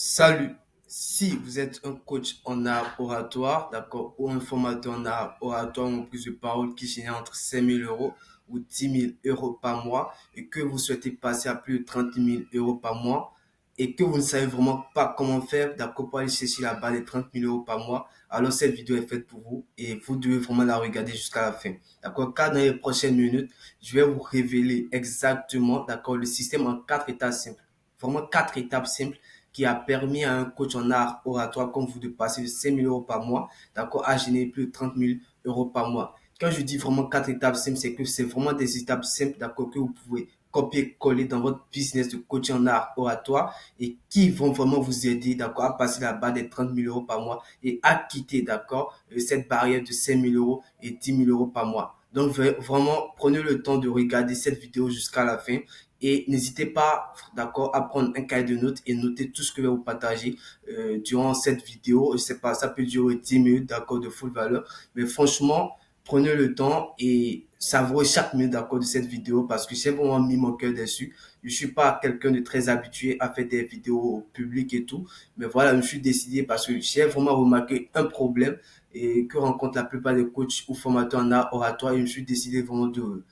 Salut. Si vous êtes un coach en art oratoire, d'accord, ou un formateur en art oratoire ou en prise de parole qui génère entre 5 000 € ou 10 000 € par mois et que vous souhaitez passer à plus de 30 000 € par mois et que vous ne savez vraiment pas comment faire, d'accord, pour aller chercher la barre des 30 000 € par mois, alors cette vidéo est faite pour vous et vous devez vraiment la regarder jusqu'à la fin. D'accord, car dans les prochaines minutes, je vais vous révéler exactement, d'accord, le système en 4 étapes simples. Vraiment 4 étapes simples qui a permis à un coach en art oratoire comme vous de passer de 5 000 € par mois, d'accord, à générer plus de 30 000 € par mois. Quand je dis vraiment 4 étapes simples, c'est que c'est vraiment des étapes simples, d'accord, que vous pouvez copier-coller dans votre business de coaching en art oratoire et qui vont vraiment vous aider, d'accord, à passer la barre des 30 000 € par mois et à quitter, d'accord, cette barrière de 5 000 € et 10 000 € par mois. Donc, vraiment, prenez le temps de regarder cette vidéo jusqu'à la fin et n'hésitez pas, d'accord, à prendre un cahier de notes et noter tout ce que je vais vous partager durant cette vidéo. Je sais pas, ça peut durer 10 minutes, d'accord, de full valeur. Mais franchement, prenez le temps et savourez chaque minute, d'accord, de cette vidéo parce que j'ai vraiment mis mon cœur dessus. Je suis pas quelqu'un de très habitué à faire des vidéos publiques et tout. Mais voilà, je me suis décidé parce que j'ai vraiment remarqué un problème et que rencontrent la plupart des coachs ou formateurs en art oratoire et je me suis décidé vraiment de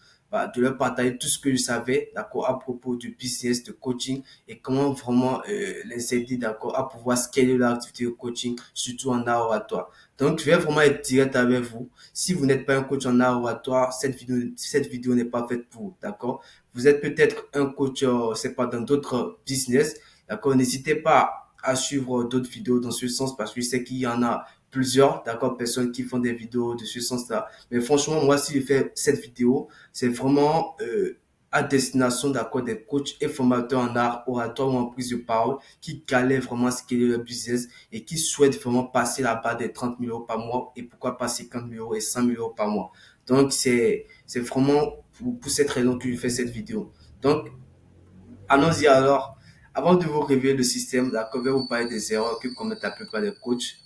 leur partager tout ce que je savais, d'accord, à propos du business, de coaching et comment vraiment les aider, d'accord, à pouvoir scaler leur activité de coaching, surtout en art oratoire. Donc, je vais vraiment être direct avec vous. Si vous n'êtes pas un coach en art oratoire, cette vidéo n'est pas faite pour vous, d'accord. Vous êtes peut-être un coach, c'est pas dans d'autres business, d'accord. N'hésitez pas à suivre d'autres vidéos dans ce sens parce que je sais qu'il y en a plusieurs, d'accord, personnes qui font des vidéos de ce sens-là. Mais franchement, moi, si je fais cette vidéo, c'est vraiment à destination, d'accord, des coachs et formateurs en art oratoire ou en prise de parole qui galèrent vraiment à scaler leur business et qui souhaitent vraiment passer la barre des 30 000 € par mois et pourquoi pas 50 000 € et 100 000 € par mois. Donc, c'est vraiment pour cette raison que je fais cette vidéo. Donc, allons-y alors. Avant de vous révéler le système, d'accord, je vais vous parler des erreurs que commettent la plupart des coachs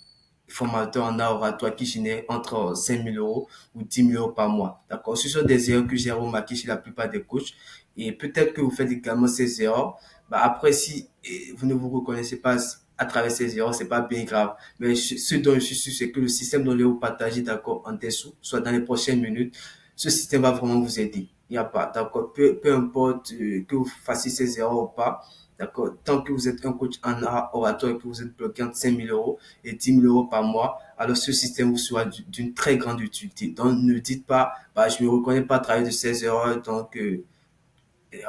formateur en art oratoire qui génère entre 5 000 € ou 10 000 € par mois. D'accord? Ce sont des erreurs que j'ai remarquées chez la plupart des coachs. Et peut-être que vous faites également ces erreurs. Bah, après, si vous ne vous reconnaissez pas à travers ces erreurs, c'est pas bien grave. Mais ce dont je suis sûr, c'est que le système dont je vais vous partager, d'accord, en dessous, soit dans les prochaines minutes, ce système va vraiment vous aider. Il n'y a pas, d'accord? Peu importe que vous fassiez ces erreurs ou pas, d'accord? Tant que vous êtes un coach en art oratoire et que vous êtes bloqué entre 5 000 € et 10 000 € par mois, alors ce système vous sera d'une très grande utilité. Donc, ne dites pas, bah, je ne me reconnais pas à travers de ces erreurs, donc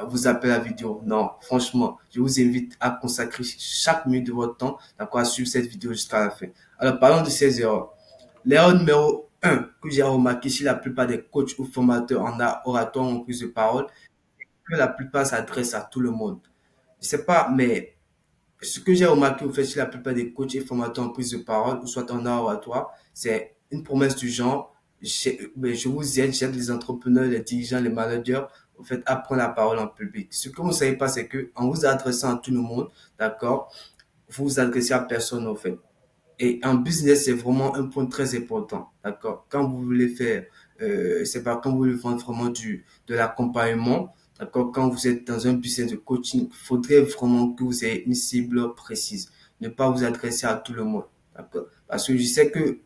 vous appelez la vidéo. Non, franchement, je vous invite à consacrer chaque minute de votre temps, d'accord, à suivre cette vidéo jusqu'à la fin. Alors, parlons de ces erreurs. L'erreur numéro un que j'ai remarqué chez la plupart des coachs ou formateurs en art oratoire ou en prise de parole, que la plupart s'adressent à tout le monde. Je sais pas, mais ce que j'ai remarqué au fait chez la plupart des coachs et formateurs en prise de parole, ou soit en art oratoire, c'est une promesse du genre, je vous aide, j'aide les entrepreneurs, les dirigeants, les managers, au fait, à prendre la parole en public. Ce que vous ne savez pas, c'est que en vous adressant à tout le monde, d'accord, vous vous adressez à personne, au fait. Et en business, c'est vraiment un point très important, d'accord? Quand vous voulez faire, c'est pas quand vous voulez vendre vraiment de l'accompagnement, d'accord? Quand vous êtes dans un business de coaching, il faudrait vraiment que vous ayez une cible précise. Ne pas vous adresser à tout le monde, d'accord? Parce que je sais que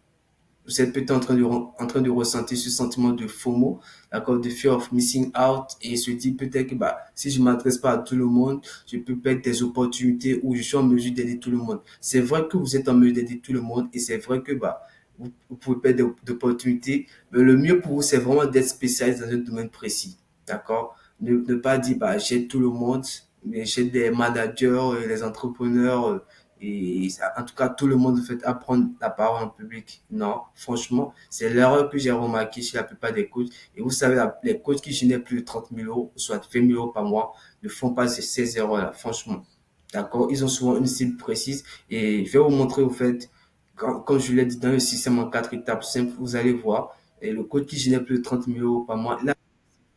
vous êtes peut-être en train de ressentir ce sentiment de FOMO, d'accord, de fear of missing out, et se dire peut-être que bah, si je m'adresse pas à tout le monde, je peux perdre des opportunités où je suis en mesure d'aider tout le monde. C'est vrai que vous êtes en mesure d'aider tout le monde et c'est vrai que bah, vous pouvez perdre d'opportunités, mais le mieux pour vous, c'est vraiment d'être spécialiste dans un domaine précis, d'accord? Ne pas dire bah, j'aide tout le monde, mais j'aide des managers, les entrepreneurs, et en tout cas, tout le monde fait apprendre la parole en public. Non, franchement, c'est l'erreur que j'ai remarqué chez la plupart des coachs. Et vous savez, les coachs qui génèrent plus de 30 000 €, soit 20 000 € par mois, ne font pas ces erreurs-là, franchement. D'accord? Ils ont souvent une cible précise. Et je vais vous montrer, au fait, quand je l'ai dit dans le système en 4 étapes simples, vous allez voir. Et le coach qui génère plus de 30 000 € par mois, là,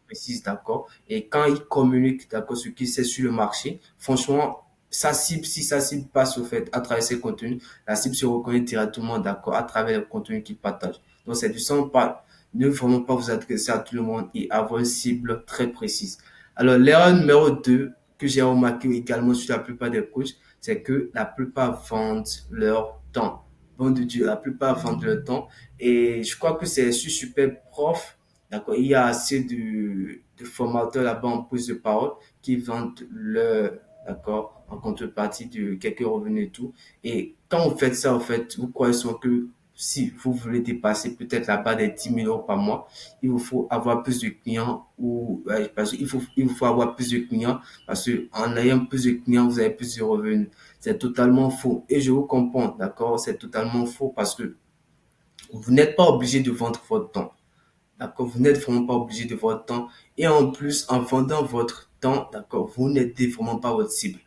précise, d'accord? Et quand il communique, d'accord, ce qu'il sait sur le marché, franchement, sa cible, si sa cible passe au fait à travers ses contenus, la cible se reconnaît directement, d'accord, à travers le contenu qu'il partage. Donc, c'est du sens pas, ne vraiment pas vous adresser à tout le monde et avoir une cible très précise. Alors, l'erreur numéro 2 que j'ai remarqué également sur la plupart des coachs, c'est que la plupart vendent leur temps. Bon de Dieu, la plupart vendent leur temps. Et je crois que c'est super prof. D'accord, il y a assez de formateurs là-bas en prise de parole qui vendent leur, d'accord, en contrepartie de quelques revenus et tout. Et quand vous faites ça, en fait, vous croyez souvent que si vous voulez dépasser peut-être la barre des 10 000 € par mois, il vous faut avoir plus de clients ou parce qu'il il vous faut avoir plus de clients parce que en ayant plus de clients, vous avez plus de revenus. C'est totalement faux. Et je vous comprends, d'accord? C'est totalement faux parce que vous n'êtes pas obligé de vendre votre temps. D'accord, vous n'êtes vraiment pas obligé de votre temps. Et en plus, en vendant votre temps, d'accord, vous n'aidez vraiment pas votre cible.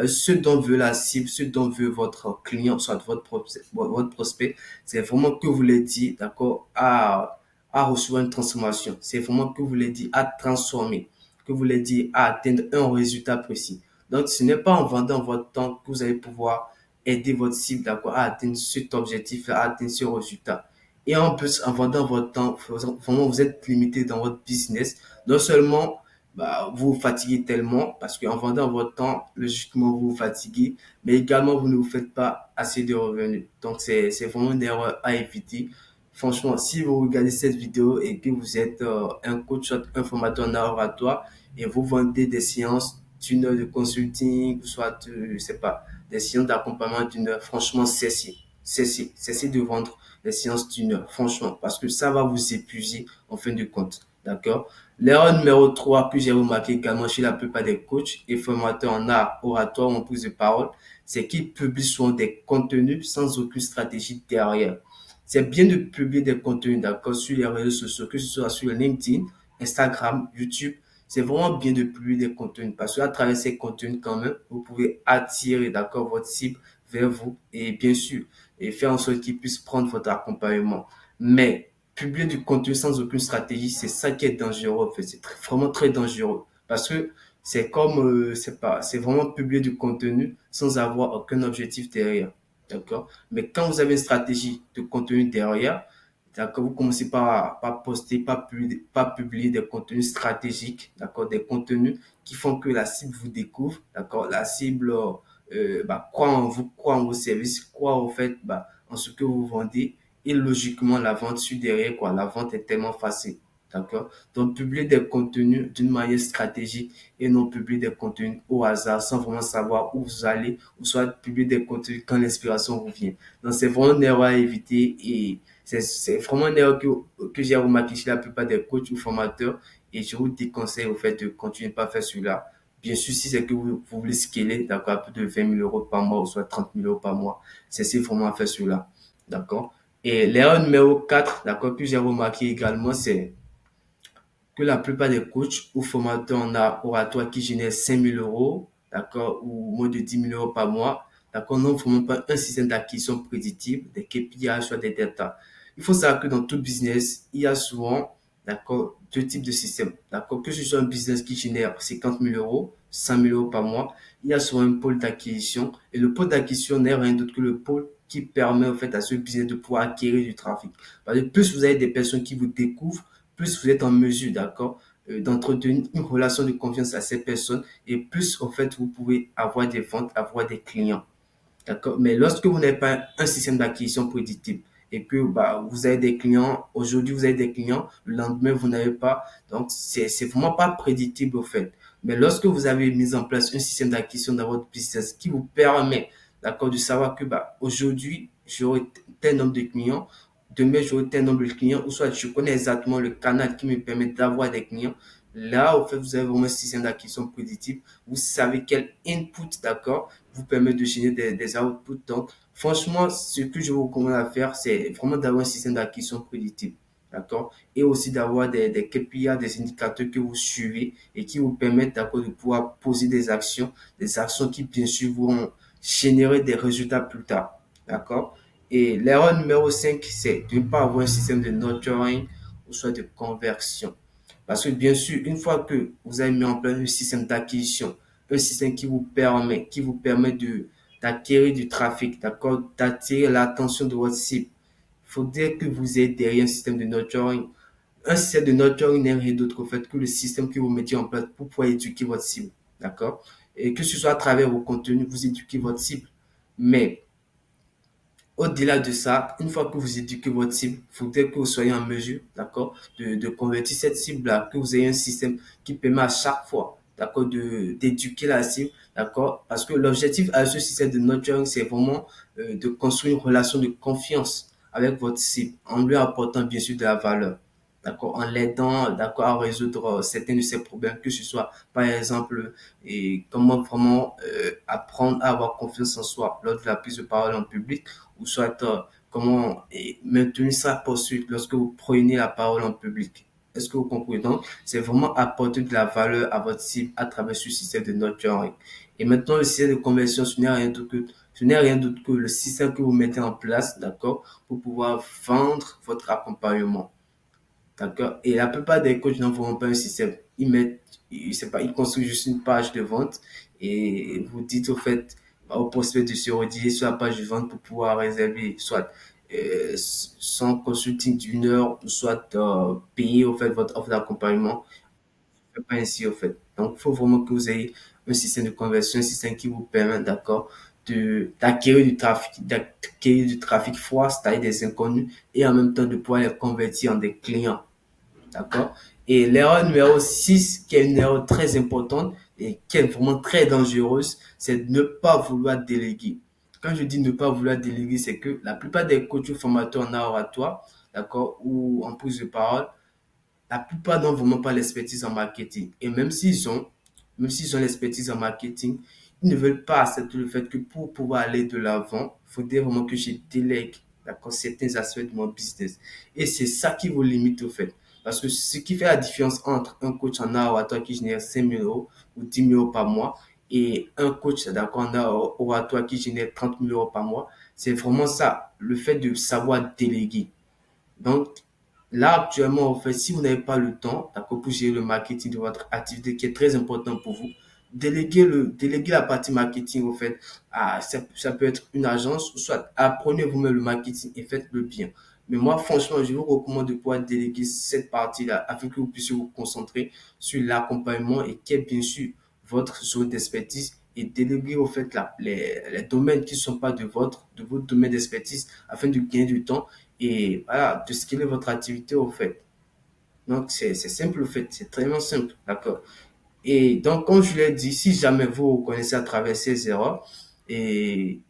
Ce dont veut la cible, ce dont veut votre client, soit votre prospect, c'est vraiment que vous l'aidiez, d'accord, à recevoir une transformation. C'est vraiment que vous l'aidiez à transformer, que vous l'aidiez à atteindre un résultat précis. Donc, ce n'est pas en vendant votre temps que vous allez pouvoir aider votre cible, d'accord, à atteindre cet objectif, à atteindre ce résultat. Et en plus, en vendant votre temps, vraiment, vous êtes limité dans votre business. Non seulement, bah, vous vous fatiguez tellement, parce qu'en vendant votre temps, logiquement, vous vous fatiguez, mais également, vous ne vous faites pas assez de revenus. Donc, c'est vraiment une erreur à éviter. Franchement, si vous regardez cette vidéo et que vous êtes un coach, un formateur en oratoire, et vous vendez des séances d'une heure de consulting, soit, je sais pas, des séances d'accompagnement d'une heure, franchement, cessez de vendre les séances d'une heure, franchement, parce que ça va vous épuiser en fin de compte. D'accord? L'erreur numéro 3 que j'ai remarqué également chez la plupart des coachs et formateurs en art oratoire ou en prise de parole, c'est qu'ils publient souvent des contenus sans aucune stratégie derrière. C'est bien de publier des contenus, d'accord, sur les réseaux sociaux, que ce soit sur LinkedIn, Instagram, YouTube. C'est vraiment bien de publier des contenus parce qu'à travers ces contenus, quand même, vous pouvez attirer, d'accord, votre cible vers vous et bien sûr, et faire en sorte qu'ils puissent prendre votre accompagnement. Mais publier du contenu sans aucune stratégie, c'est ça qui est dangereux. En fait. C'est vraiment très dangereux parce que c'est comme, c'est pas, c'est vraiment publier du contenu sans avoir aucun objectif derrière. D'accord? Mais quand vous avez une stratégie de contenu derrière, d'accord, vous commencez par poster, par publier des contenus stratégiques, d'accord, des contenus qui font que la cible vous découvre, d'accord, la cible bah, croit en vous, croit en vos services, croit au fait bah, en ce que vous vendez et logiquement la vente suit derrière quoi. La vente est tellement facile. D'accord? Donc, publier des contenus d'une manière stratégique et non publier des contenus au hasard sans vraiment savoir où vous allez ou soit publier des contenus quand l'inspiration vous vient. Donc, c'est vraiment une erreur à éviter et c'est vraiment une erreur que j'ai remarqué chez la plupart des coachs ou formateurs et je vous déconseille au fait de continuer de pas faire cela. Bien sûr, si c'est que vous voulez scaler, d'accord, à plus de 20 000 € par mois ou soit 30 000 € par mois, c'est vraiment à faire cela. D'accord? Et l'erreur numéro 4, d'accord, que j'ai remarqué également, c'est que la plupart des coachs ou formateurs en art oratoire qui génèrent 5 000 €, d'accord, ou moins de 10 000 € par mois, d'accord, n'ont vraiment pas un système d'acquisition prédictible, des KPI, soit des data. Il faut savoir que dans tout business, il y a souvent, d'accord, deux types de systèmes, d'accord, que ce soit un business qui génère 50 000 €, 100 000 € par mois, il y a souvent un pôle d'acquisition et le pôle d'acquisition n'est rien d'autre que le pôle qui permet en fait à ce business de pouvoir acquérir du trafic. Parce que plus vous avez des personnes qui vous découvrent, plus vous êtes en mesure, d'accord, d'entretenir une relation de confiance à ces personnes et plus, en fait, vous pouvez avoir des ventes, avoir des clients. D'accord? Mais lorsque vous n'avez pas un système d'acquisition prédictible et que bah, vous avez des clients, aujourd'hui vous avez des clients, le lendemain vous n'avez pas, donc c'est vraiment pas prédictible au fait. Mais lorsque vous avez mis en place un système d'acquisition dans votre business qui vous permet, d'accord, de savoir que bah, aujourd'hui j'aurai tel nombre de clients, demain j'aurai tel nombre de clients, ou soit je connais exactement le canal qui me permet d'avoir des clients. Là, au fait, vous avez vraiment un système d'acquisition prédictible. Vous savez quel input, d'accord, vous permet de générer des outputs. Donc, franchement, ce que je vous recommande à faire, c'est vraiment d'avoir un système d'acquisition prédictible. D'accord? Et aussi d'avoir des KPI, des indicateurs que vous suivez et qui vous permettent d'accord, de pouvoir poser des actions qui, bien sûr, vont générer des résultats plus tard. D'accord? Et l'erreur numéro 5 c'est de ne pas avoir un système de nurturing ou soit de conversion. Parce que bien sûr, une fois que vous avez mis en place un système d'acquisition, un système qui vous permet d'acquérir du trafic, d'accord, d'attirer l'attention de votre cible, il faudrait que vous ayez derrière un système de nurturing. Un système de nurturing n'est rien d'autre qu'au fait que le système que vous mettez en place pour pouvoir éduquer votre cible, d'accord? et que ce soit à travers vos contenus, vous éduquez votre cible. Mais au-delà de ça, une fois que vous éduquez votre cible, il faudrait que vous soyez en mesure, d'accord, de convertir cette cible-là, que vous ayez un système qui permet à chaque fois, d'accord, d'éduquer la cible, d'accord, parce que l'objectif à ce système de nurturing, c'est vraiment de construire une relation de confiance avec votre cible, en lui apportant bien sûr de la valeur, d'accord, en l'aidant, d'accord, à résoudre certains de ses problèmes, que ce soit, par exemple, et comment vraiment apprendre à avoir confiance en soi lors de la prise de parole en public, ou soit comment maintenir sa posture lorsque vous prenez la parole en public. Est-ce que vous comprenez? Donc, c'est vraiment apporter de la valeur à votre cible à travers ce système de nurturing. Et maintenant, le système de conversion, ce n'est rien d'autre que le système que vous mettez en place, d'accord, pour pouvoir vendre votre accompagnement. D'accord? Et la plupart des coachs n'envoient pas un système. Ils mettent, ils, c'est pas, ils construisent juste une page de vente et vous dites au fait au prospect de se rediriger sur la page de vente pour pouvoir réserver soit son consulting d'une heure, ou soit payer au fait votre offre d'accompagnement. C'est pas ainsi au fait. Donc, il faut vraiment que vous ayez un système de conversion, un système qui vous permet, d'accord, d'acquérir du trafic froid, c'est-à-dire des inconnus, et en même temps de pouvoir les convertir en des clients. D'accord? Et l'erreur numéro 6 qui est une erreur très importante et qui est vraiment très dangereuse, c'est de ne pas vouloir déléguer. Quand je dis ne pas vouloir déléguer, c'est que la plupart des coachs formateurs en art oratoire, d'accord, ou en prise de parole, la plupart n'ont vraiment pas l'expertise en marketing. Et même s'ils ont l'expertise en marketing, ils ne veulent pas accepter le fait que pour pouvoir aller de l'avant, il faudrait vraiment que je délègue, d'accord, certains aspects de mon business. Et c'est ça qui vous limite au fait. Parce que ce qui fait la différence entre un coach en art oratoire qui génère 5 000 euros ou 10 000 euros par mois et un coach, d'accord, en art oratoire qui génère 30 000 euros par mois, c'est vraiment ça, le fait de savoir déléguer. Donc, là, actuellement, en fait, si vous n'avez pas le temps, d'accord, pour gérer le marketing de votre activité qui est très important pour vous, déléguez la partie marketing, au fait, ça peut être une agence, ou soit apprenez vous-même le marketing et faites-le bien. Mais moi, franchement, je vous recommande de pouvoir déléguer cette partie-là afin que vous puissiez vous concentrer sur l'accompagnement et qui est bien sûr votre zone d'expertise et déléguer au fait les domaines qui ne sont pas de votre domaine d'expertise afin de gagner du temps et voilà, de scaler votre activité au fait. Donc, c'est simple au fait, c'est vraiment simple, d'accord? Et donc, comme je l'ai dit, si jamais vous connaissez à travers ces erreurs et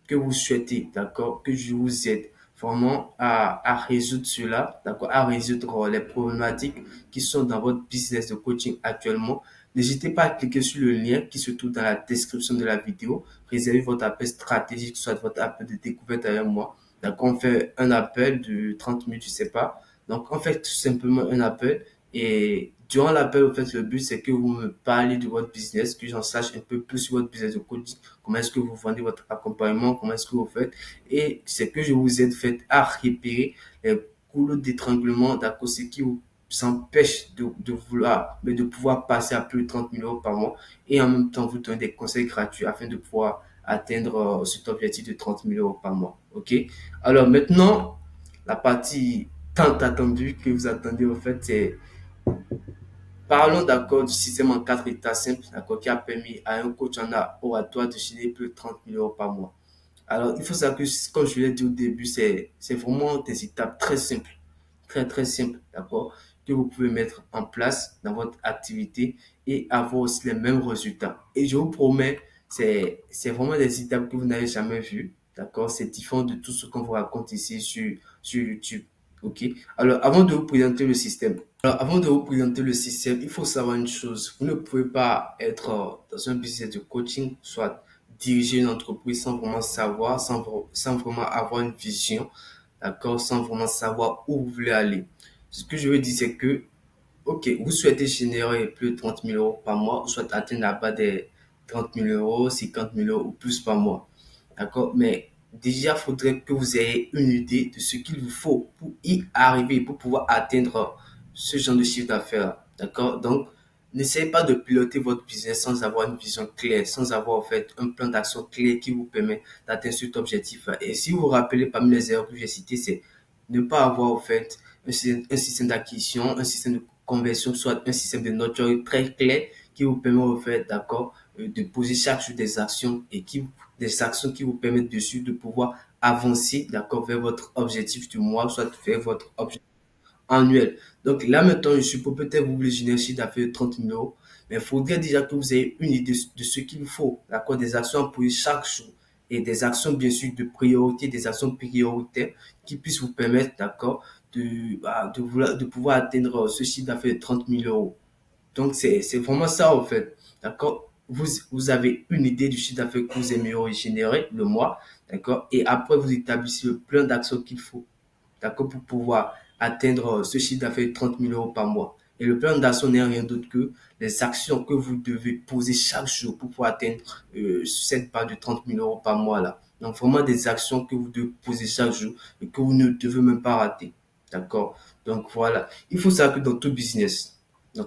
que vous souhaitez, d'accord, que je vous aide vraiment à résoudre cela, d'accord, à résoudre les problématiques qui sont dans votre business de coaching actuellement. N'hésitez pas à cliquer sur le lien qui se trouve dans la description de la vidéo. Réservez votre appel stratégique, soit votre appel de découverte avec moi. D'accord, on fait un appel de 30 minutes, je sais pas. Donc, on fait tout simplement un appel et durant l'appel, en fait, le but, c'est que vous me parlez de votre business, que j'en sache un peu plus sur votre business de coaching, comment est-ce que vous vendez votre accompagnement, comment est-ce que vous faites. Et c'est que je vous aide fait à repérer les goulots d'étranglement, d'accord, ce qui vous empêche de vouloir, mais de pouvoir passer à plus de 30 000 euros par mois et en même temps vous donner des conseils gratuits afin de pouvoir atteindre cet objectif de 30 000 euros par mois. OK? Alors maintenant, la partie tant attendue que vous attendez, en fait, c'est parlons d'accord du système en 4 états simples, d'accord, qui a permis à un coach en oratoire de gagner plus de 30 000 euros par mois. Alors, il faut savoir que, comme je l'ai dit au début, c'est vraiment des étapes très simples, très, très simples, d'accord, que vous pouvez mettre en place dans votre activité et avoir aussi les mêmes résultats. Et je vous promets, c'est vraiment des étapes que vous n'avez jamais vues, d'accord, c'est différent de tout ce qu'on vous raconte ici sur YouTube, ok. Alors, avant de vous présenter le système, il faut savoir une chose. Vous ne pouvez pas être dans un business de coaching, soit diriger une entreprise sans vraiment savoir, sans vraiment avoir une vision, d'accord, sans vraiment savoir où vous voulez aller. Ce que je veux dire, c'est que, ok, vous souhaitez générer plus de 30 000 euros par mois, ou soit atteindre la barre des 30 000 euros, 50 000 euros ou plus par mois. D'accord? Mais déjà, il faudrait que vous ayez une idée de ce qu'il vous faut pour y arriver, pour pouvoir atteindre ce genre de chiffre d'affaires. D'accord? Donc, n'essayez pas de piloter votre business sans avoir une vision claire, sans avoir en fait un plan d'action clair qui vous permet d'atteindre cet objectif. Et si vous vous rappelez parmi les erreurs que j'ai citées, c'est ne pas avoir en fait un système d'acquisition, un système de conversion, soit un système de nurturing très clair qui vous permet en fait, d'accord, de poser chaque jour des actions qui vous permettent dessus de pouvoir avancer, d'accord, vers votre objectif du mois, soit vers votre objectif annuel. Donc là maintenant, je suppose peut-être vous voulez générer un chiffre d'affaires de 30 000 euros, mais il faudrait déjà que vous ayez une idée de ce qu'il vous faut, d'accord, des actions à poser chaque jour et des actions bien sûr de priorité, des actions prioritaires qui puissent vous permettre, d'accord, de pouvoir atteindre ce chiffre d'affaires de 30 000 euros. Donc, c'est vraiment ça, en fait. D'accord? Vous avez une idée du chiffre d'affaires que vous aimeriez générer le mois. D'accord? Et après, vous établissez le plan d'action qu'il faut. D'accord? Pour pouvoir atteindre ce chiffre d'affaires de 30 000 euros par mois. Et le plan d'action n'est rien d'autre que les actions que vous devez poser chaque jour pour pouvoir atteindre cette part de 30 000 euros par mois là. Donc, vraiment des actions que vous devez poser chaque jour et que vous ne devez même pas rater. D'accord? Donc, voilà. Il faut savoir que dans tout business, il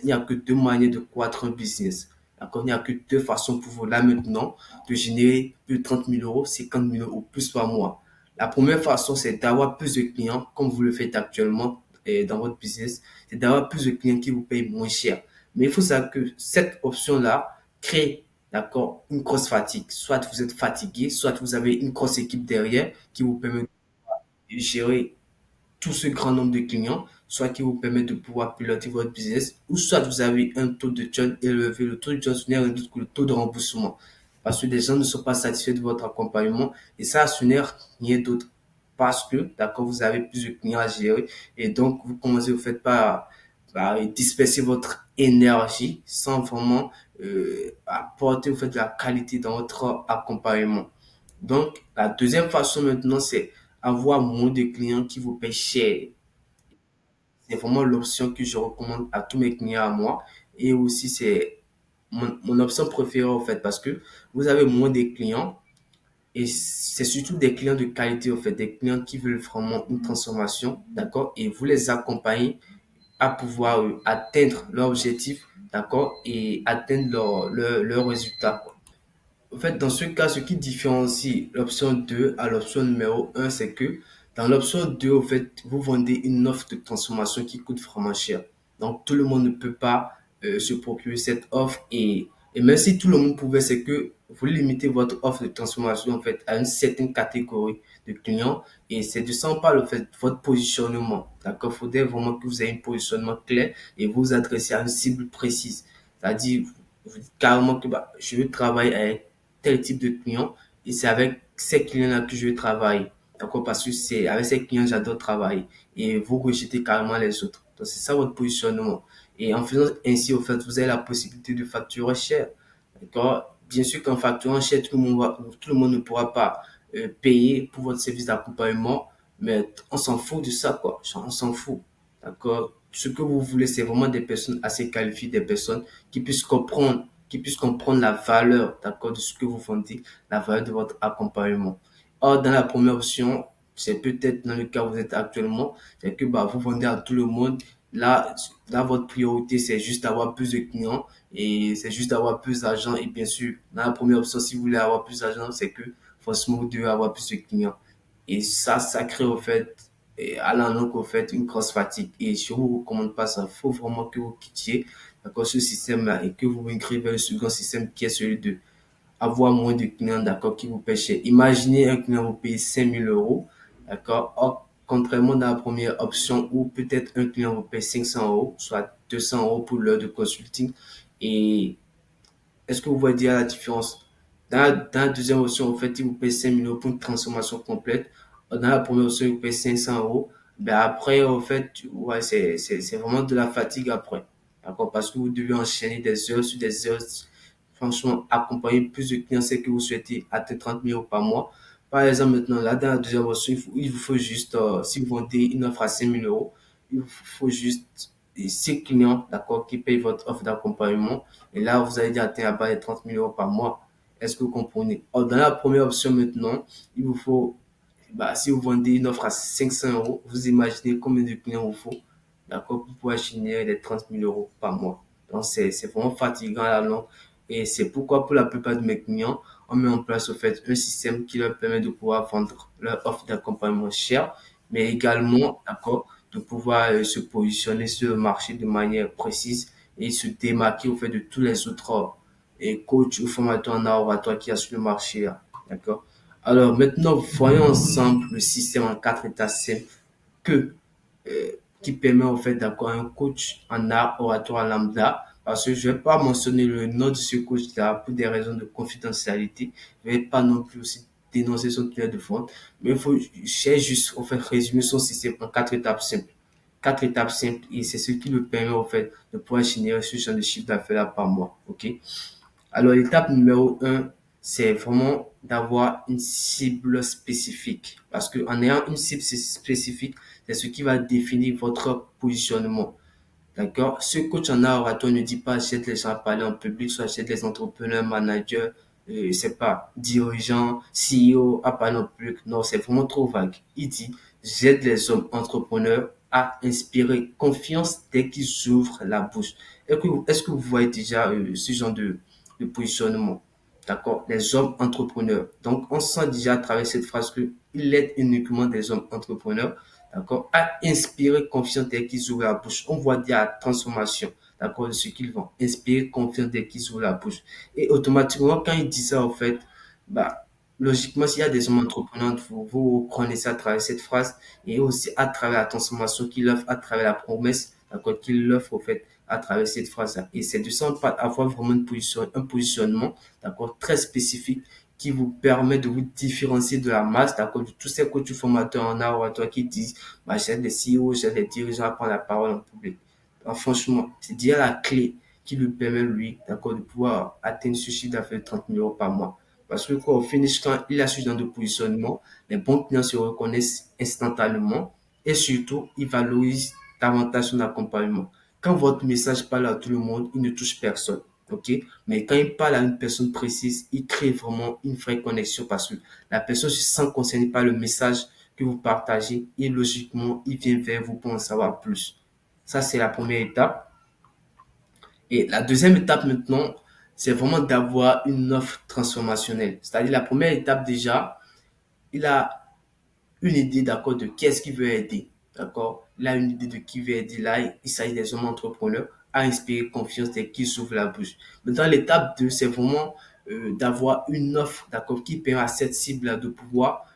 n'y a que deux manières de croître un business. D'accord? Il n'y a que deux façons pour vous là maintenant de générer plus de 30 000 euros, 50 000 euros ou plus par mois. La première façon, c'est d'avoir plus de clients, comme vous le faites actuellement dans votre business. C'est d'avoir plus de clients qui vous payent moins cher. Mais il faut savoir que cette option-là crée, d'accord, une grosse fatigue. Soit vous êtes fatigué, soit vous avez une grosse équipe derrière qui vous permet de gérer tout ce grand nombre de clients, soit qui vous permet de pouvoir piloter votre business, ou soit vous avez un taux de churn élevé. Le taux de churn, ce n'est rien d'autre que le taux de remboursement. Parce que les gens ne sont pas satisfaits de votre accompagnement. Et ça, ce n'est rien d'autre. Parce que, d'accord, vous avez plus de clients à gérer. Et donc, vous commencez, vous faites pas disperser votre énergie sans vraiment apporter, vous faites de la qualité dans votre accompagnement. Donc, la deuxième façon maintenant, c'est avoir moins de clients qui vous payent cher. C'est vraiment l'option que je recommande à tous mes clients à moi. Et aussi, c'est mon option préférée en fait parce que vous avez moins de clients et c'est surtout des clients de qualité en fait, des clients qui veulent vraiment une transformation, d'accord? Et vous les accompagnez à pouvoir atteindre leur objectif, d'accord? Et atteindre leur résultat. En fait, dans ce cas, ce qui différencie l'option 2 à l'option numéro un, c'est que dans l'option 2, au fait, vous vendez une offre de transformation qui coûte vraiment cher. Donc, tout le monde ne peut pas se procurer cette offre. Et même si tout le monde pouvait, c'est que vous limitez votre offre de transformation, en fait, à une certaine catégorie de clients. Et c'est de ça on parle, en fait, votre positionnement. D'accord? Il faudrait vraiment que vous ayez un positionnement clair et vous vous adressez à une cible précise. C'est-à-dire, vous dites carrément que bah, je veux travailler avec tel type de client et c'est avec ces clients-là que je vais travailler. D'accord? Parce que c'est avec ces clients, j'adore travailler et vous rejetez carrément les autres. Donc, c'est ça votre positionnement. Et en faisant ainsi, au fait, vous avez la possibilité de facturer cher. D'accord? Bien sûr qu'en facturant cher, tout le monde ne pourra pas payer pour votre service d'accompagnement, mais on s'en fout de ça, quoi. On s'en fout. D'accord? Ce que vous voulez, c'est vraiment des personnes assez qualifiées, des personnes qui puissent comprendre la valeur, d'accord, de ce que vous vendez, la valeur de votre accompagnement. Or, dans la première option, c'est peut-être dans le cas où vous êtes actuellement, c'est que bah, vous vendez à tout le monde. Là, votre priorité, c'est juste d'avoir plus de clients et c'est juste d'avoir plus d'argent. Et bien sûr, dans la première option, si vous voulez avoir plus d'argent, c'est que forcément, vous devez avoir plus de clients. Et ça crée au fait, et à la longue, au fait, une grosse fatigue. Et je vous recommande pas ça. Il faut vraiment que vous quittiez, d'accord, ce système-là et que vous migrez vers le second système qui est celui de avoir moins de clients, d'accord, qui vous paient cher. Imaginez un client vous paye 5 000 euros, d'accord. Or, contrairement dans la première option où peut-être un client vous paye 500 euros, soit 200 euros pour l'heure de consulting. Et est-ce que vous voyez dire la différence? Dans la deuxième option, en fait, il vous paye 5 000 euros pour une transformation complète. Dans la première option, il vous paye 500 euros. Ben après, en fait, ouais, c'est vraiment de la fatigue après. D'accord? Parce que vous devez enchaîner des heures sur des heures. Franchement, accompagner plus de clients, c'est que vous souhaitez atteindre 30 000 euros par mois. Par exemple, maintenant, là, dans la deuxième option, il vous faut juste, si vous vendez une offre à 5 000 euros, il vous faut juste 6 clients, d'accord, qui payent votre offre d'accompagnement. Et là, vous allez dire atteindre à bas de 30 000 euros par mois. Est-ce que vous comprenez? Or, dans la première option maintenant, il vous faut, bah, si vous vendez une offre à 500 euros, vous imaginez combien de clients il vous faut, d'accord, pour pouvoir générer les 30 000 euros par mois. Donc, c'est vraiment fatigant à la longue. Et c'est pourquoi pour la plupart de mes clients, on met en place au fait un système qui leur permet de pouvoir vendre leur offre d'accompagnement cher, mais également, d'accord, de pouvoir se positionner sur le marché de manière précise et se démarquer au fait de tous les autres et coach ou formateur en art oratoire qui a sur le marché. D'accord? Alors maintenant, voyons ensemble le système en 4 étapes simples que euh, qui permet en fait d'avoir un coach en art oratoire lambda. Parce que je ne vais pas mentionner le nom de ce coach-là pour des raisons de confidentialité. Je ne vais pas non plus aussi dénoncer son client de vente. Mais il faut juste en fait résumer son système en 4 étapes simples. 4 étapes simples et c'est ce qui me permet en fait de pouvoir générer ce genre de chiffre d'affaires par mois. Ok? Alors, l'étape numéro un, c'est vraiment d'avoir une cible spécifique. Parce qu'en ayant une cible spécifique, c'est ce qui va définir votre positionnement. D'accord? Ce coach en art oratoire ne dit pas j'aide les gens à parler en public, soit j'aide les entrepreneurs, managers, c'est pas, dirigeants, CEO à parler en public. Non, c'est vraiment trop vague. Il dit j'aide les hommes entrepreneurs à inspirer confiance dès qu'ils ouvrent la bouche. Est-ce que vous voyez déjà ce genre de positionnement? D'accord? Les hommes entrepreneurs. Donc, on sent déjà à travers cette phrase qu'il aide uniquement des hommes entrepreneurs, d'accord, à inspirer confiance dès qu'ils ouvrent la bouche. On voit déjà la transformation, d'accord, de ce qu'ils vont inspirer confiance dès qu'ils ouvrent la bouche. Et automatiquement, quand il dit ça, en fait, bah, logiquement, s'il y a des hommes entrepreneurs, vous connaissez à travers cette phrase et aussi à travers la transformation qu'il offre, à travers la promesse, d'accord, qu'il offre, en fait, à travers cette phrase-là. Et c'est de ça pas avoir vraiment un positionnement, d'accord, très spécifique qui vous permet de vous différencier de la masse, d'accord, de tous ces coachs formateurs en art oratoire qui disent, bah, j'ai des CEO, j'ai des dirigeants à prendre la parole en public. Alors, franchement, c'est déjà la clé qui lui permet, lui, d'accord, de pouvoir atteindre ce chiffre d'affaires de 30 000 € par mois. Parce que quoi, au finish, quand il a ce genre de positionnement, les bons clients se reconnaissent instantanément et surtout, ils valorisent davantage son accompagnement. Quand votre message parle à tout le monde, il ne touche personne. OK? Mais quand il parle à une personne précise, il crée vraiment une vraie connexion parce que la personne se sent concernée par le message que vous partagez et logiquement, il vient vers vous pour en savoir plus. Ça, c'est la première étape. Et la deuxième étape maintenant, c'est vraiment d'avoir une offre transformationnelle. C'est-à-dire la première étape déjà, il a une idée, d'accord, de qui est-ce qui veut aider. D'accord? Il a une idée de qui veut aider. Là, il s'agit des hommes entrepreneurs à inspirer confiance dès qu'ils s'ouvrent la bouche. Maintenant, l'étape 2, c'est vraiment d'avoir une offre, d'accord, qui permet à cette cible de pouvoir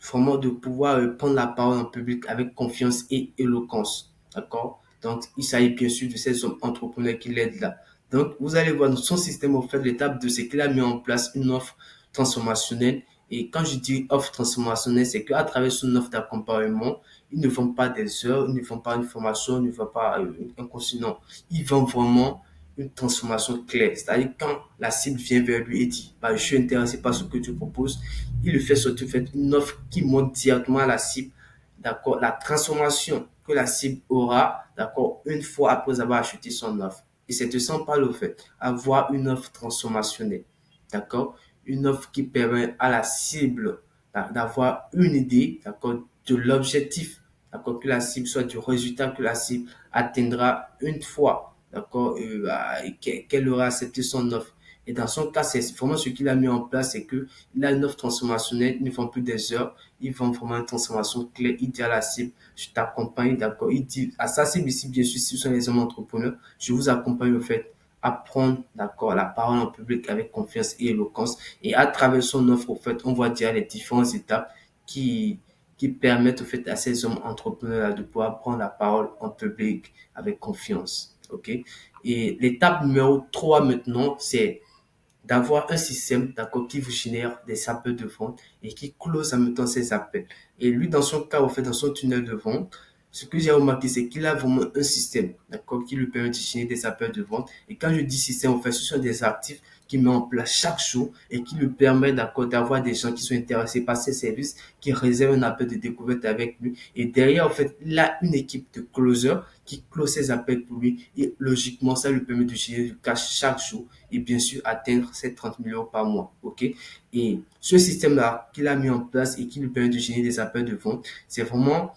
vraiment de pouvoir prendre la parole en public avec confiance et éloquence. D'accord? Donc, il s'agit bien sûr de ces hommes entrepreneurs qui l'aident là. Donc, vous allez voir dans son système, en fait, l'étape 2, c'est qu'il a mis en place une offre transformationnelle. Et quand je dis offre transformationnelle, c'est qu'à travers son offre d'accompagnement, ils ne vendent pas des heures, ils ne vendent pas une formation, ils ne vendent pas un contenu. Non, ils vendent vraiment une transformation claire. C'est-à-dire quand la cible vient vers lui et dit, bah, je suis intéressé par ce que tu proposes, il le fait surtout fait une offre qui montre directement à la cible, d'accord, la transformation que la cible aura, d'accord, une fois après avoir acheté son offre. Et c'est de ça qu'on parle au fait, avoir une offre transformationnelle, d'accord, une offre qui permet à la cible d'avoir une idée, d'accord, de l'objectif, d'accord, que la cible soit du résultat que la cible atteindra une fois, d'accord, qu'elle aura accepté son offre. Et dans son cas, c'est vraiment ce qu'il a mis en place, c'est que il a une offre transformationnelle, ils ne font plus des heures, ils font vraiment une transformation claire, il dit à la cible, je t'accompagne, d'accord, il dit à sa cible ici, bien sûr, si ce sont les hommes entrepreneurs, je vous accompagne au fait à prendre, d'accord, la parole en public avec confiance et éloquence. Et à travers son offre, au fait, on voit déjà les différentes étapes qui, qui permettent, au fait, à ces hommes entrepreneurs de pouvoir prendre la parole en public avec confiance. OK? Et l'étape numéro 3 maintenant, c'est d'avoir un système, d'accord, qui vous génère des appels de vente et qui close en même temps ces appels. Et lui, dans son cas, au fait, dans son tunnel de vente, ce que j'ai remarqué, c'est qu'il a vraiment un système, d'accord, qui lui permet de générer des appels de vente. Et quand je dis système, en fait, ce sont des actifs qu'il met en place chaque jour et qui lui permet, d'accord, d'avoir des gens qui sont intéressés par ses services, qui réservent un appel de découverte avec lui. Et derrière, en fait, il a une équipe de closers qui close ses appels pour lui. Et logiquement, ça lui permet de générer du cash chaque jour et bien sûr atteindre ces 30 000 € par mois. OK? Et ce système-là qu'il a mis en place et qui lui permet de générer des appels de vente, c'est vraiment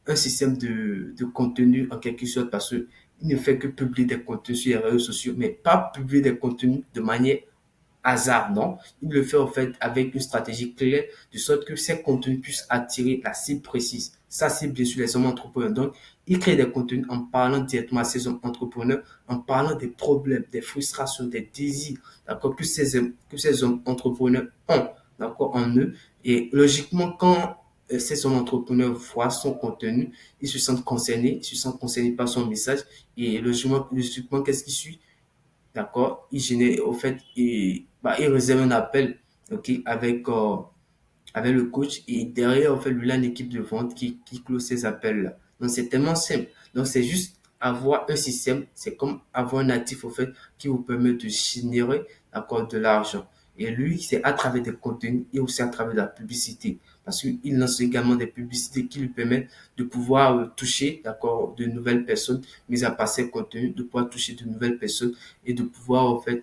un système de contenu en quelque sorte parce qu'il ne fait que publier des contenus sur les réseaux sociaux, mais pas publier des contenus de manière hasard, non. Il le fait en fait avec une stratégie claire de sorte que ces contenus puissent attirer la cible précise. Ça, c'est bien sûr les hommes entrepreneurs. Donc, il crée des contenus en parlant directement à ces hommes entrepreneurs, en parlant des problèmes, des frustrations, des désirs, d'accord, que ces hommes entrepreneurs ont, d'accord, en eux. Et logiquement, quand ces hommes entrepreneurs voient son contenu, ils se sentent concernés par son message. Et logiquement qu'est-ce qui suit? D'accord? Il génère, au fait, il réserve un appel, ok, avec le coach et derrière, en fait, lui, il a une équipe de vente qui close ces appels-là. Donc, c'est tellement simple. Donc, c'est juste avoir un système, c'est comme avoir un actif, au fait, qui vous permet de générer, d'accord, de l'argent. Et lui, c'est à travers des contenus et aussi à travers de la publicité. Parce qu'il lance également des publicités qui lui permettent de pouvoir toucher, d'accord, de nouvelles personnes, mis à part ses contenus, de pouvoir toucher de nouvelles personnes et de pouvoir, en fait,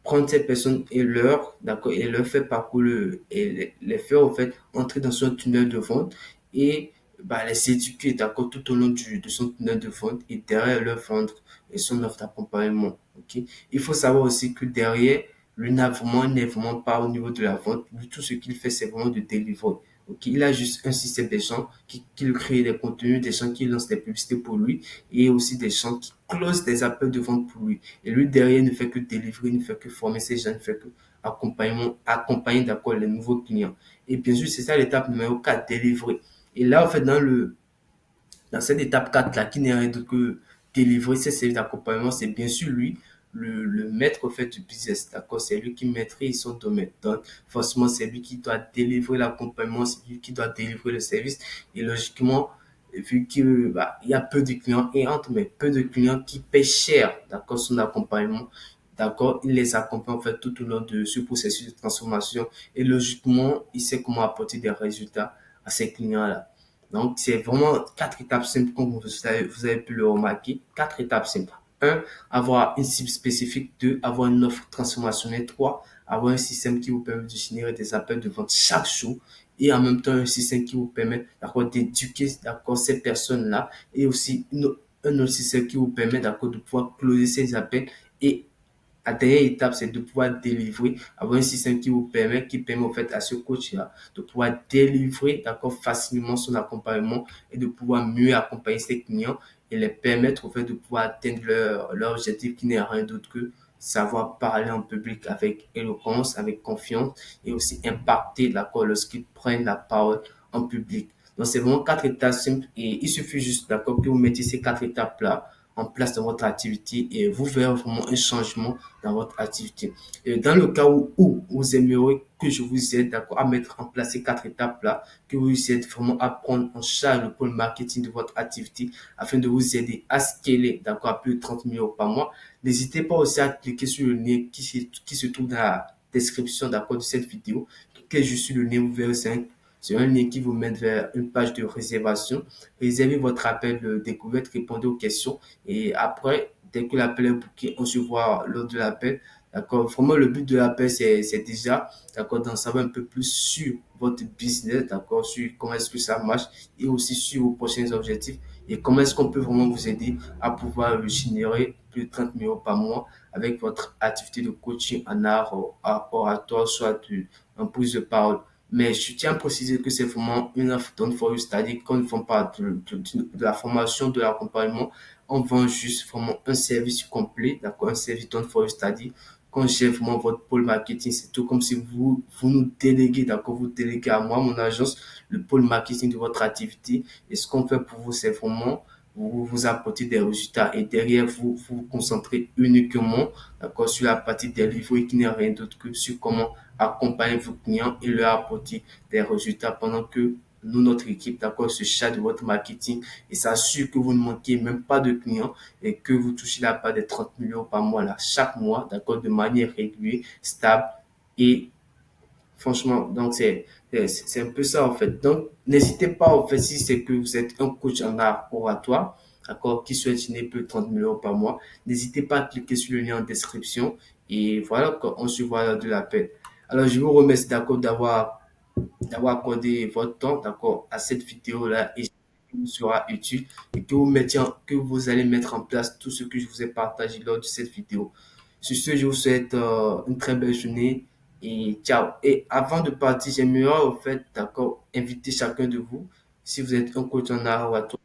prendre ces personnes d'accord, et leur faire parcourir et les faire, en fait, entrer dans son tunnel de vente et les éduquer, d'accord, tout au long de son tunnel de vente et derrière leur vendre et son offre d'accompagnement, ok. Il faut savoir aussi que derrière, lui n'est vraiment pas au niveau de la vente. Lui, tout ce qu'il fait, c'est vraiment de délivrer. Ok, il a juste un système des gens qui lui créent des contenus, des gens qui lancent des publicités pour lui et aussi des gens qui closent des appels de vente pour lui. Et lui, derrière, ne fait que délivrer, ne fait que former ces gens, ne fait que accompagner d'accord les nouveaux clients. Et bien sûr, c'est ça l'étape numéro 4, délivrer. Et là, en fait, dans cette étape 4 là, qui n'est rien d'autre que délivrer ces services d'accompagnement, c'est bien sûr lui, le maître au fait du business, d'accord? C'est lui qui maîtrise son domaine. Donc, forcément, c'est lui qui doit délivrer l'accompagnement, c'est lui qui doit délivrer le service. Et logiquement, vu que, il y a peu de clients et entre, mais peu de clients qui paient cher, d'accord, son accompagnement, d'accord, il les accompagne en fait tout au long de ce processus de transformation et logiquement, il sait comment apporter des résultats à ses clients-là. Donc, c'est vraiment quatre étapes simples, comme vous avez pu le remarquer. Quatre étapes simples. Un, avoir une cible spécifique. Deux, avoir une offre transformationnelle. Trois, avoir un système qui vous permet de générer des appels de vente chaque jour. Et en même temps, un système qui vous permet d'accord, d'éduquer d'accord, ces personnes-là. Et aussi un autre système qui vous permet d'accord, de pouvoir closer ces appels et la dernière étape, c'est de pouvoir délivrer, avoir un système qui permet en fait à ce coach-là de pouvoir délivrer, d'accord, facilement son accompagnement et de pouvoir mieux accompagner ses clients et les permettre, en fait, de pouvoir atteindre leur objectif qui n'est rien d'autre que savoir parler en public avec éloquence, avec confiance et aussi impacter, d'accord, lorsqu'ils prennent la parole en public. Donc, c'est vraiment quatre étapes simples et il suffit juste, d'accord, que vous mettiez ces quatre étapes-là en place dans votre activité et vous verrez vraiment un changement dans votre activité. Et dans le cas où vous aimeriez que je vous aide d'accord, à mettre en place ces quatre étapes-là, que vous aide vraiment à prendre en charge le pôle marketing de votre activité afin de vous aider à scaler d'accord, à plus de 30 000 € par mois, n'hésitez pas aussi à cliquer sur le lien qui se trouve dans la description d'accord, de cette vidéo. Cliquez juste sur le lien, vous verrez c'est un lien qui vous mène vers une page de réservation. Réservez votre appel de découverte, répondez aux questions et après, dès que l'appel est booké, on se voit lors de l'appel. D'accord. Vraiment, le but de l'appel, c'est déjà, d'accord, d'en savoir un peu plus sur votre business, d'accord, sur comment est-ce que ça marche et aussi sur vos prochains objectifs et comment est-ce qu'on peut vraiment vous aider à pouvoir générer plus de 30 000 € par mois avec votre activité de coaching en art oratoire, soit en prise de parole. Mais je tiens à préciser que c'est vraiment une offre done for you, c'est-à-dire qu'on ne vend pas de la formation, de l'accompagnement, on vend juste vraiment un service complet, d'accord, un service done for you, c'est-à-dire qu'on gère vraiment votre pôle marketing. C'est tout comme si vous nous déléguez, d'accord, vous déléguez à moi, mon agence, le pôle marketing de votre activité. Et ce qu'on fait pour vous, c'est vraiment vous apporter des résultats et derrière vous concentrez uniquement d'accord, sur la partie delivery qui n'est rien d'autre que sur comment accompagner vos clients et leur apporter des résultats pendant que nous, notre équipe, d'accord, se charge de votre marketing et s'assure que vous ne manquez même pas de clients et que vous touchez la part des 30 millions par mois là, chaque mois, d'accord, de manière régulière, stable et franchement, donc c'est un peu ça en fait. Donc, n'hésitez pas en fait si c'est que vous êtes un coach en art oratoire, d'accord, qui souhaite gagner plus de 30 000 € par mois, n'hésitez pas à cliquer sur le lien en description et voilà, on se voit lors de l'appel. Alors, je vous remercie d'accord d'avoir accordé votre temps, d'accord, à cette vidéo-là et qui vous sera utile et que vous allez mettre en place tout ce que je vous ai partagé lors de cette vidéo. Sur ce, je vous souhaite une très belle journée et ciao. Et avant de partir, j'aimerais en fait, d'accord, inviter chacun de vous Si vous êtes un coach en art oratoire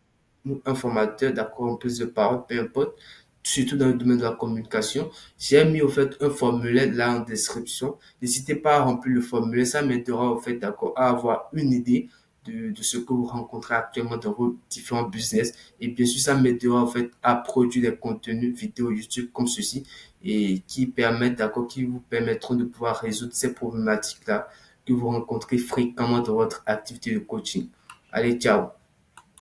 ou un formateur, d'accord, en plus de parole, peu importe, surtout dans le domaine de la communication, j'ai mis au fait un formulaire là en description. N'hésitez pas à remplir le formulaire, ça m'aidera au fait, d'accord, à avoir une idée de ce que vous rencontrez actuellement dans vos différents business. Et bien sûr, ça m'aidera en fait à produire des contenus vidéo YouTube comme ceci et qui permettent, d'accord, qui vous permettront de pouvoir résoudre ces problématiques-là que vous rencontrez fréquemment dans votre activité de coaching. Allez, ciao!